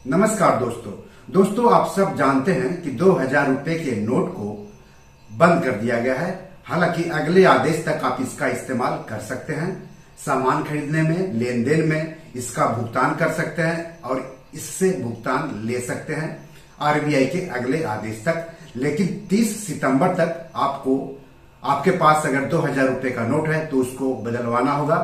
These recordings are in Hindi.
नमस्कार दोस्तों आप सब जानते हैं कि 2000 रुपए के नोट को बंद कर दिया गया है। हालांकि अगले आदेश तक आप इसका इस्तेमाल कर सकते हैं। सामान खरीदने में, लेन देन में इसका भुगतान कर सकते हैं और इससे भुगतान ले सकते हैं आरबीआई के अगले आदेश तक। लेकिन 30 सितंबर तक आपके पास अगर 2000 रुपए का नोट है तो उसको बदलवाना होगा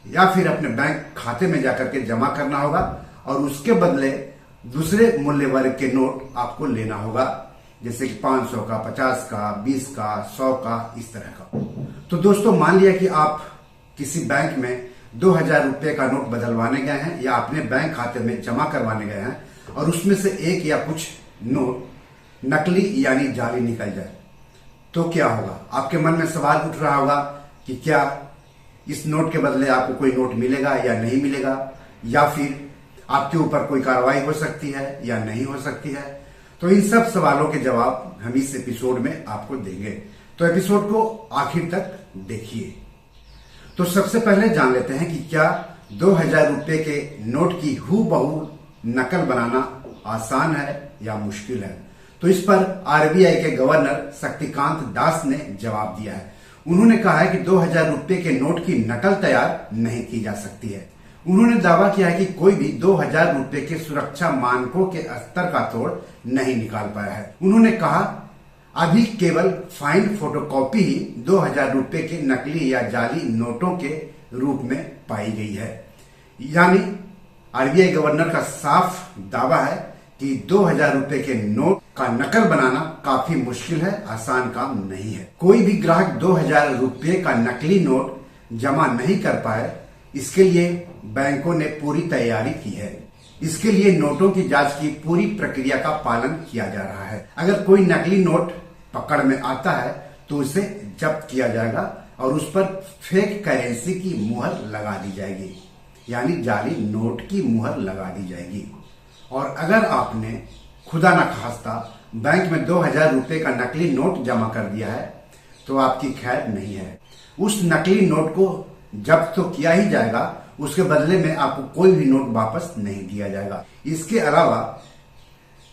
या फिर अपने बैंक खाते में जाकर के जमा करना होगा और उसके बदले दूसरे मूल्य वर्ग के नोट आपको लेना होगा, जैसे कि 500 का, 50 का, 20 का, 100 का, इस तरह का। तो दोस्तों मान लिया कि आप किसी बैंक में 2000 रुपए का नोट बदलवाने गए हैं या अपने बैंक खाते में जमा करवाने गए हैं और उसमें से एक या कुछ नोट नकली यानी जाली निकल जाए तो क्या होगा। आपके मन में सवाल उठ रहा होगा कि क्या इस नोट के बदले आपको कोई नोट मिलेगा या नहीं मिलेगा, या फिर आपके ऊपर कोई कार्रवाई हो सकती है या नहीं हो सकती है। तो इन सब सवालों के जवाब हम इस एपिसोड में आपको देंगे, तो एपिसोड को आखिर तक देखिए। तो सबसे पहले जान लेते हैं कि क्या 2000 रुपए के नोट की हूबहू नकल बनाना आसान है या मुश्किल है। तो इस पर आरबीआई के गवर्नर शक्तिकांत दास ने जवाब दिया है। उन्होंने कहा है कि 2000 रुपए के नोट की नकल तैयार नहीं की जा सकती है। उन्होंने दावा किया है कि कोई भी 2000 रुपए के सुरक्षा मानकों के स्तर का तोड़ नहीं निकाल पाया है। उन्होंने कहा अभी केवल फाइन फोटोकॉपी ही 2000 रुपए के नकली या जाली नोटों के रूप में पाई गई है। यानी आरबीआई गवर्नर का साफ दावा है कि 2000 रुपए के नोट का नकल बनाना काफी मुश्किल है, आसान काम नहीं है। कोई भी ग्राहक 2000 रुपए का नकली नोट जमा नहीं कर पाए, इसके लिए बैंकों ने पूरी तैयारी की है। इसके लिए नोटों की जांच की पूरी प्रक्रिया का पालन किया जा रहा है। अगर कोई नकली नोट पकड़ में आता है तो उसे जब्त किया जाएगा और उस पर फेक करेंसी की मुहर लगा दी जाएगी, यानी जाली नोट की मुहर लगा दी जाएगी। और अगर आपने खुदा न खास्ता बैंक में 2000 रुपए का नकली नोट जमा कर दिया है तो आपकी खैर नहीं है। उस नकली नोट को जब्त तो किया ही जाएगा, उसके बदले में आपको कोई भी नोट वापस नहीं दिया जाएगा। इसके अलावा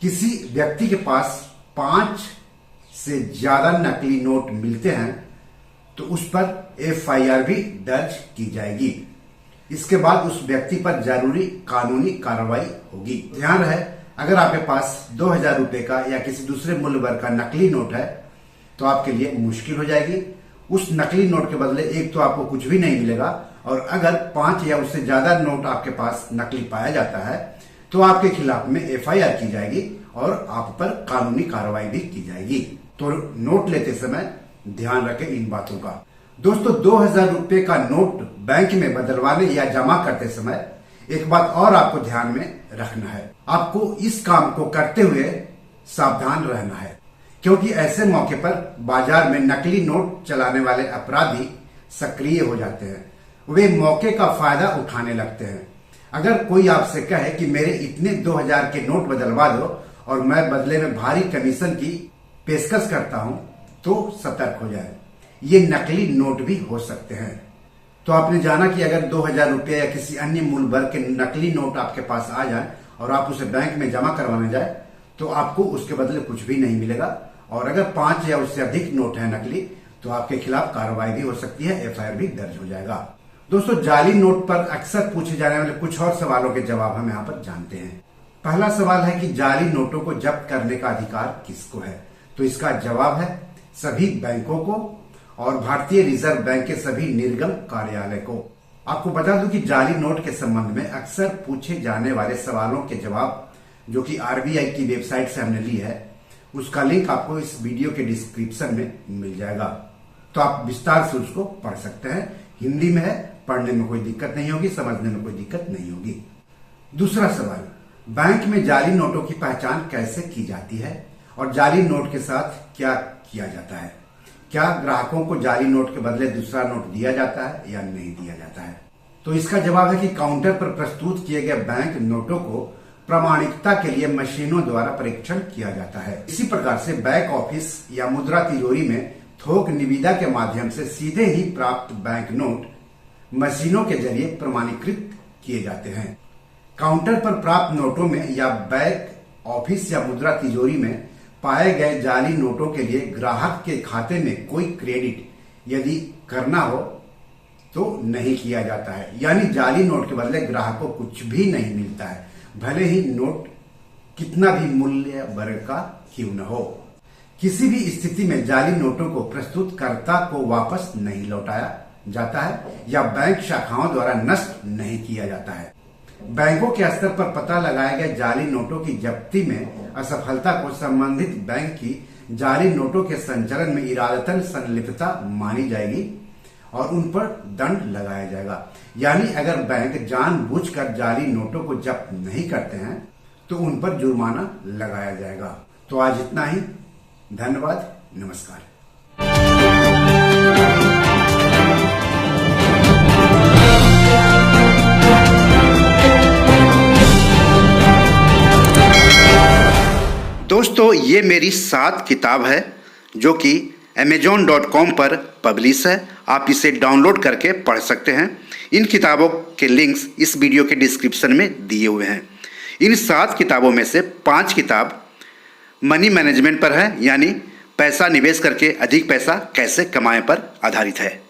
किसी व्यक्ति के पास 5 से ज्यादा नकली नोट मिलते हैं तो उस पर एफआईआर भी दर्ज की जाएगी। इसके बाद उस व्यक्ति पर जरूरी कानूनी कार्रवाई होगी। ध्यान रहे, अगर आपके पास 2000 रुपए का या किसी दूसरे मूल्य वर्ग का नकली नोट है तो आपके लिए मुश्किल हो जाएगी। उस नकली नोट के बदले एक तो आपको कुछ भी नहीं मिलेगा, और अगर 5 या उससे ज्यादा नोट आपके पास नकली पाया जाता है तो आपके खिलाफ में एफआईआर की जाएगी और आप पर कानूनी कार्रवाई भी की जाएगी। तो नोट लेते समय ध्यान रखें इन बातों का। दोस्तों 2000 रुपए का नोट बैंक में बदलवाने या जमा करते समय एक बात और आपको ध्यान में रखना है। आपको इस काम को करते हुए सावधान रहना है, क्योंकि ऐसे मौके पर बाजार में नकली नोट चलाने वाले अपराधी सक्रिय हो जाते हैं। वे मौके का फायदा उठाने लगते हैं। अगर कोई आपसे कहे कि मेरे इतने 2000 के नोट बदलवा दो और मैं बदले में भारी कमीशन की पेशकश करता हूं, तो सतर्क हो जाए, ये नकली नोट भी हो सकते हैं। तो आपने जाना कि अगर 2000 रुपये या किसी अन्य मूल्य वर्ग के नकली नोट आपके पास आ जाए और आप उसे बैंक में जमा करवाने जाए तो आपको उसके बदले कुछ भी नहीं मिलेगा, और अगर 5 या उससे अधिक नोट है नकली तो आपके खिलाफ कार्रवाई भी हो सकती है, एफआईआर भी दर्ज हो जाएगा। दोस्तों जाली नोट पर अक्सर पूछे जाने वाले कुछ और सवालों के जवाब हम यहाँ पर जानते हैं। पहला सवाल है कि जाली नोटों को जब्त करने का अधिकार किसको है। तो इसका जवाब है सभी बैंकों को और भारतीय रिजर्व बैंक के सभी निर्गम कार्यालय को। आपको बता दूं कि जाली नोट के संबंध में अक्सर पूछे जाने वाले सवालों के जवाब जो कि आरबीआई की वेबसाइट से हमने ली है, उसका लिंक आपको इस वीडियो के डिस्क्रिप्शन में मिल जाएगा, तो आप विस्तार से उसको पढ़ सकते हैं। हिंदी में है, पढ़ने में कोई दिक्कत नहीं होगी, समझने में कोई दिक्कत नहीं होगी। दूसरा सवाल, बैंक में जाली नोटों की पहचान कैसे की जाती है और जाली नोट के साथ क्या किया जाता है। क्या ग्राहकों को जाली नोट के बदले दूसरा नोट दिया जाता है या नहीं दिया जाता है। तो इसका जवाब है कि काउंटर पर प्रस्तुत किए गए बैंक नोटों को प्रामाणिकता के लिए मशीनों द्वारा परीक्षण किया जाता है। इसी प्रकार से बैक ऑफिस या मुद्रा तिजोरी में थोक निविदा के माध्यम से सीधे ही प्राप्त बैंक नोट मशीनों के जरिए प्रमाणीकृत किए जाते हैं। काउंटर पर प्राप्त नोटों में या बैंक ऑफिस या मुद्रा तिजोरी में पाए गए जाली नोटों के लिए ग्राहक के खाते में कोई क्रेडिट यदि करना हो तो नहीं किया जाता है। यानी जाली नोट के बदले ग्राहक को कुछ भी नहीं मिलता है, भले ही नोट कितना भी मूल्य वर्ग का क्यों न हो। किसी भी स्थिति में जाली नोटों को प्रस्तुतकर्ता को वापस नहीं लौटाया जाता है या बैंक शाखाओं द्वारा नष्ट नहीं किया जाता है। बैंकों के स्तर पर पता लगाए गए जाली नोटों की जब्ती में असफलता को संबंधित बैंक की जाली नोटों के संचलन में इरादतन संलिप्तता मानी जाएगी और उन पर दंड लगाया जाएगा। यानी अगर बैंक जानबूझकर जाली नोटों को जब्त नहीं करते हैं तो उन पर जुर्माना लगाया जाएगा। तो आज इतना ही। धन्यवाद। नमस्कार। दोस्तों, ये मेरी 7 किताब है जो कि amazon.com पर पब्लिश है। आप इसे डाउनलोड करके पढ़ सकते हैं। इन किताबों के लिंक्स इस वीडियो के डिस्क्रिप्शन में दिए हुए हैं। इन 7 किताबों में से 5 किताब मनी मैनेजमेंट पर है, यानी पैसा निवेश करके अधिक पैसा कैसे कमाएं पर आधारित है।